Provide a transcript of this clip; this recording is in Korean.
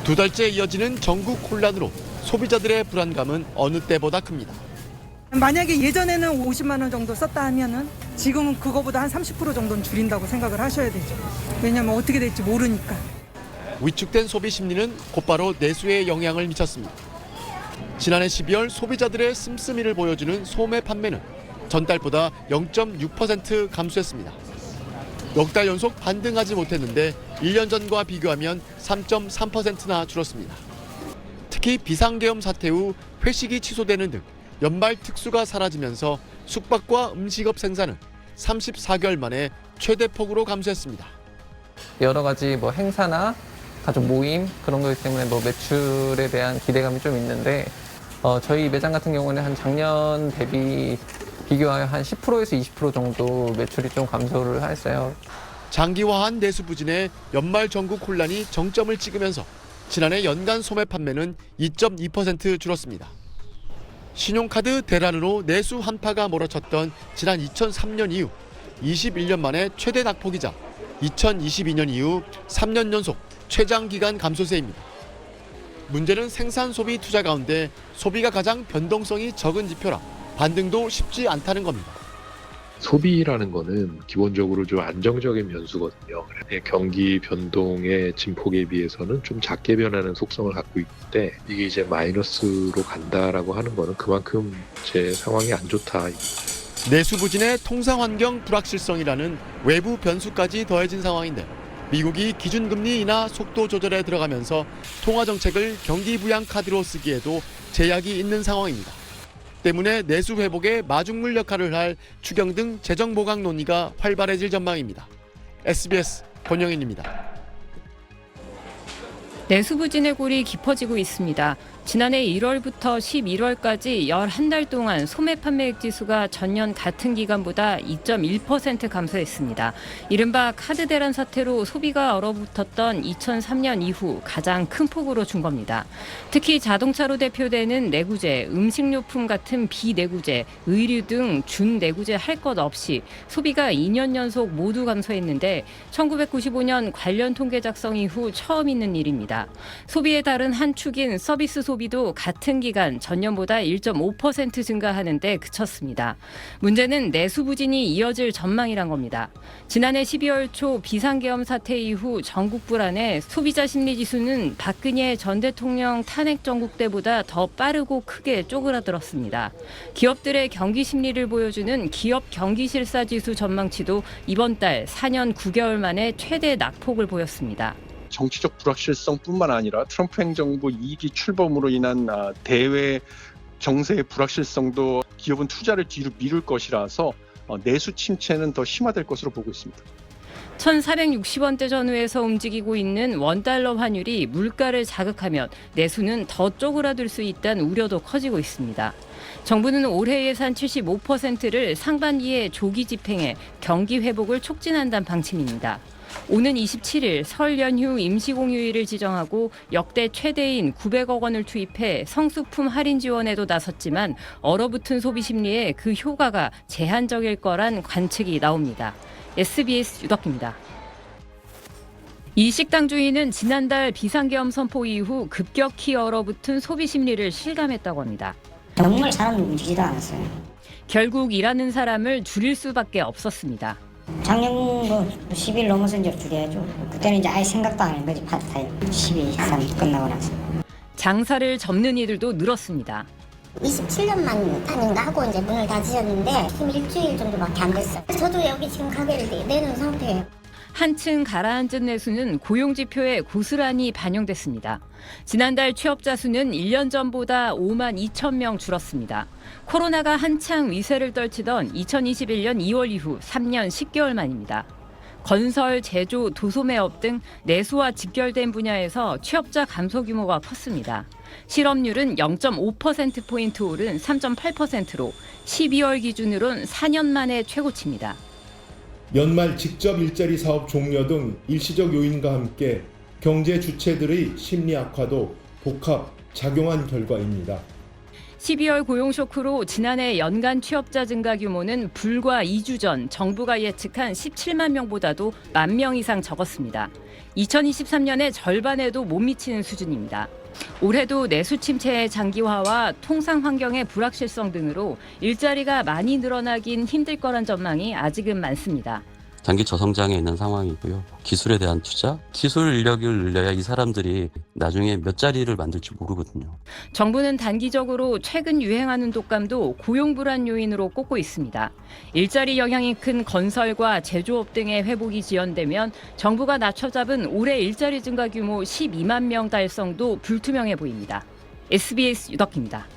두 달째 이어지는 전국 혼란으로 소비자들의 불안감은 어느 때보다 큽니다. 만약에 예전에는 50만 원 정도 썼다 하면은 지금은 그거보다 한 30% 정도는 줄인다고 생각을 하셔야 되죠. 왜냐면 어떻게 될지 모르니까. 위축된 소비 심리는 곧바로 내수에 영향을 미쳤습니다. 지난해 12월 소비자들의 씀씀이를 보여주는 소매 판매는 전달보다 0.6% 감소했습니다. 넉 달 연속 반등하지 못했는데 1년 전과 비교하면 3.3%나 줄었습니다. 특히 비상계엄 사태 후 회식이 취소되는 등 연말 특수가 사라지면서 숙박과 음식업 생산은 34개월 만에 최대폭으로 감소했습니다. 여러 가지 행사나 가족 모임 그런 거기 때문에 매출에 대한 기대감이 좀 있는데 저희 매장 같은 경우는 한 작년 대비 비교하여 한 10%에서 20% 정도 매출이 좀 감소를 했어요. 장기화한 내수 부진에 연말 전국 혼란이 정점을 찍으면서 지난해 연간 소매 판매는 2.2% 줄었습니다. 신용카드 대란으로 내수 한파가 몰아쳤던 지난 2003년 이후 21년 만에 최대 낙폭이자 2022년 이후 3년 연속 최장기간 감소세입니다. 문제는 생산 소비 투자 가운데 소비가 가장 변동성이 적은 지표라 반등도 쉽지 않다는 겁니다. 소비라는 거는 기본적으로 좀 안정적인 변수거든요. 경기 변동의 진폭에 비해서는 좀 작게 변하는 속성을 갖고 있는데 이게 이제 마이너스로 간다라고 하는 거는 그만큼 제 상황이 안 좋다. 내수 부진의 통상 환경 불확실성이라는 외부 변수까지 더해진 상황인데 미국이 기준금리 인하 속도 조절에 들어가면서 통화 정책을 경기 부양 카드로 쓰기에도 제약이 있는 상황입니다. 때문에 내수 회복에 마중물 역할을 할 추경 등 재정 보강 논의가 활발해질 전망입니다. SBS 권영인입니다. 내수 부진의 골이 깊어지고 있습니다. 지난해 1월부터 11월까지 11달 동안 소매 판매액 지수가 전년 같은 기간보다 2.1% 감소했습니다. 이른바 카드 대란 사태로 소비가 얼어붙었던 2003년 이후 가장 큰 폭으로 준 겁니다. 특히 자동차로 대표되는 내구재, 음식료품 같은 비내구재, 의류 등 준내구재 할 것 없이 소비가 2년 연속 모두 감소했는데 1995년 관련 통계 작성 이후 처음 있는 일입니다. 소비의 다른 한 축인 서비스 소비도 같은 기간 전년보다 1.5% 증가하는 데 그쳤습니다. 문제는 내수 부진이 이어질 전망이란 겁니다. 지난해 12월 초 비상계엄 사태 이후 전국 불안에 소비자 심리 지수는 박근혜 전 대통령 탄핵 전국 때보다 더 빠르고 크게 쪼그라들었습니다. 기업들의 경기 심리를 보여주는 기업 경기 실사 지수 전망치도 이번 달 4년 9개월 만에 최대 낙폭을 보였습니다. 정치적 불확실성뿐만 아니라 트럼프 행정부 2기 출범으로 인한 대외 정세의 불확실성도 기업은 투자를 뒤로 미룰 것이라서 내수 침체는 더 심화될 것으로 보고 있습니다. 1,460원대 전후에서 움직이고 있는 원달러 환율이 물가를 자극하면 내수는 더 쪼그라들 수 있다는 우려도 커지고 있습니다. 정부는 올해 예산 75%를 상반기에 조기 집행해 경기 회복을 촉진한다는 방침입니다. 오는 27일 설 연휴 임시공휴일을 지정하고 역대 최대인 900억 원을 투입해 성수품 할인 지원에도 나섰지만 얼어붙은 소비 심리에 그 효과가 제한적일 거란 관측이 나옵니다. SBS 유덕기입니다. 이 식당 주인은 지난달 비상계엄 선포 이후 급격히 얼어붙은 소비 심리를 실감했다고 합니다. 정말 사람 움직이지도 않았어요. 결국 일하는 사람을 줄일 수밖에 없었습니다. 작년 10일 넘어서 이제 줄여야죠. 그때는 이제 아예 생각도 안 한 거지, 파트타임. 12, 13 끝나고 나서. 장사를 접는 이들도 늘었습니다. 27년만 아닌가 하고 이제 문을 닫으셨는데 지금 일주일 정도밖에 안 됐어요. 저도 여기 지금 가게를 내놓은 상태예요. 한층 가라앉은 내수는 고용지표에 고스란히 반영됐습니다. 지난달 취업자 수는 1년 전보다 5만 2천 명 줄었습니다. 코로나가 한창 위세를 떨치던 2021년 2월 이후 3년 10개월 만입니다. 건설, 제조, 도소매업 등 내수와 직결된 분야에서 취업자 감소 규모가 컸습니다. 실업률은 0.5%포인트 오른 3.8%로 12월 기준으로는 4년 만에 최고치입니다. 연말 직접 일자리 사업 종료 등 일시적 요인과 함께 경제 주체들의 심리 악화도 복합 작용한 결과입니다. 12월 고용 쇼크로 지난해 연간 취업자 증가 규모는 불과 2주 전 정부가 예측한 17만 명보다도 1만 명 이상 적었습니다. 2023년의 절반에도 못 미치는 수준입니다. 올해도 내수 침체의 장기화와 통상 환경의 불확실성 등으로 일자리가 많이 늘어나긴 힘들 거란 전망이 아직은 많습니다. 단기 저성장에 있는 상황이고요. 기술에 대한 투자, 기술 인력을 늘려야 이 사람들이 나중에 몇 자리를 만들지 모르거든요. 정부는 단기적으로 최근 유행하는 독감도 고용 불안 요인으로 꼽고 있습니다. 일자리 영향이 큰 건설과 제조업 등의 회복이 지연되면 정부가 낮춰잡은 올해 일자리 증가 규모 12만 명 달성도 불투명해 보입니다. SBS 유덕희입니다.